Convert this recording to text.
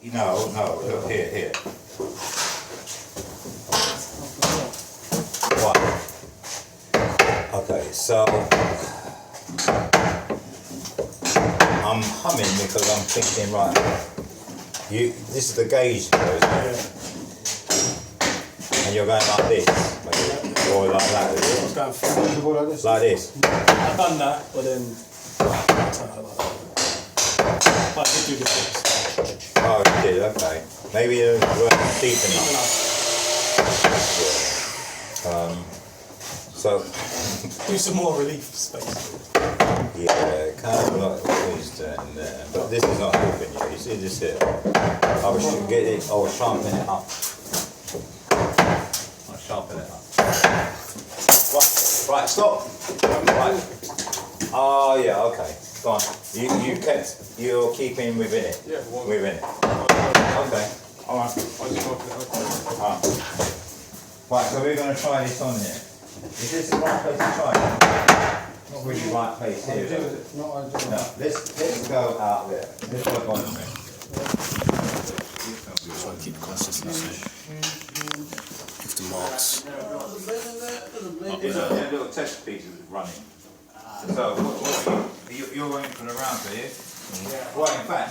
No, look here. Right. Okay, so I'm humming because I'm thinking, right, this is the gauge here, isn't it? And you're going like this, or like that. I was going forward like this. Like this. I've done that, but then I did do this. Oh, you did, okay. Maybe it weren't deep enough. Yeah. So Do some more relief space. yeah, kind of like what he's doing there. But this is not helping you. You see this here? I was sharpen it up. I'll sharpen it up. Right, stop. Right. Oh yeah, okay. Go on. You're keeping within it. Yeah, within it. Okay. Alright. Alright. Right, so we're going to try this on here. Is this the right place to try it? Not really the right place here. No, let's go out there. Let's go on there. Try and keep consistency. Give the marks. These are little test pieces running. So, you're waiting for the round, are you? Well, in fact,